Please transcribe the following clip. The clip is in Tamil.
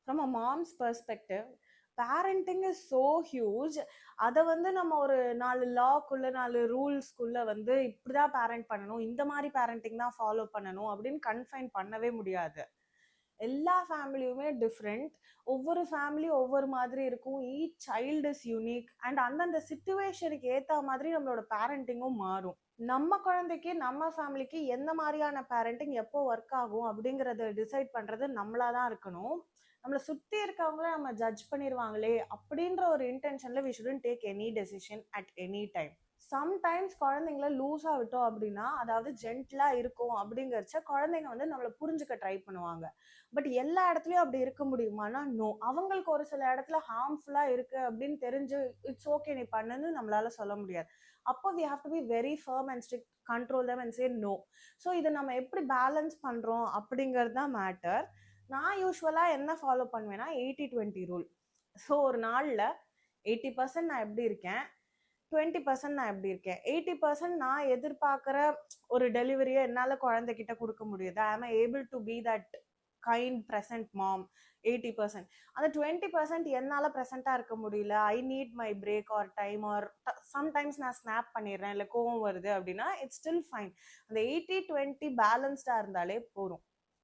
From a moms perspective parenting is so huge. அதை வந்து நம்ம ஒரு 4 லாக்குள்ள 4 ரூல்ஸ்குள்ள வந்து இப்படிதான் பேரண்ட் பண்ணணும், இந்த மாதிரி பேரண்டிங் தான் ஃபாலோ பண்ணணும் அப்படின்னு கன்ஃபைன் பண்ணவே முடியாது. எல்லா ஃபேமிலியுமே டிஃப்ரெண்ட். ஒவ்வொரு ஃபேமிலியும் ஒவ்வொரு மாதிரி இருக்கும். Each child is unique and அந்தந்த சிச்சுவேஷனுக்கு ஏற்ற மாதிரி நம்மளோட பேரண்டிங்கும் மாறும். நம்ம குழந்தைக்கு நம்ம ஃபேமிலிக்கு எந்த மாதிரியான பேரண்டிங் எப்போ ஒர்க் ஆகும் அப்படிங்கறத டிசைட் பண்றது நம்மளா தான் இருக்கணும். நம்மளை சுத்தி இருக்கவங்கள நம்ம ஜட்ஜ் பண்ணிடுவாங்களே அப்படின்ற ஒரு இன்டென்ஷன்ல we shouldn't take any decision at any time. Sometimes குழந்தைங்கள லூஸா விட்டோம் அப்படின்னா, அதாவது ஜென்டிலா இருக்கும் அப்படிங்கறச்ச குழந்தைங்க வந்து நம்மளை புரிஞ்சுக்க ட்ரை பண்ணுவாங்க. பட் எல்லா இடத்துலயும் அப்படி இருக்க முடியுமானா நோ. அவங்களுக்கு ஒரு சில இடத்துல ஹார்ம்ஃபுல்லா இருக்கு அப்படின்னு தெரிஞ்சு இட்ஸ் ஓகே நீ பண்ணுன்னு நம்மளால சொல்ல முடியாது. அப்போ we have to be very firm and strict, control them and say no. So இதை நம்ம எப்படி பேலன்ஸ் பண்றோம் அப்படிங்கிறது தான் மேட்டர். நான் யூஸ்வலா என்ன ஃபாலோ பண்ணுவேன்னா 80-20 ரூல். ஸோ ஒரு நாள்ல 80% நான் எப்படி இருக்கேன், 20% நான் எப்படி இருக்கேன். 80% நான் எதிர்பார்க்குற ஒரு டெலிவரியை என்னால குழந்தைகிட்ட கொடுக்க முடியுது. I am able to be that kind present mom. 80% அந்த 20% என்னால ப்ரெசண்டா இருக்க முடியல, I need my break or time or sometimes நான் ஸ்னாப் பண்ணிடுறேன், இல்லை கோவம் வருது அப்படின்னா இட்ஸ் ஸ்டில் ஃபைன். அந்த 80-20 பேலன்ஸ்டா இருந்தாலே போதும்.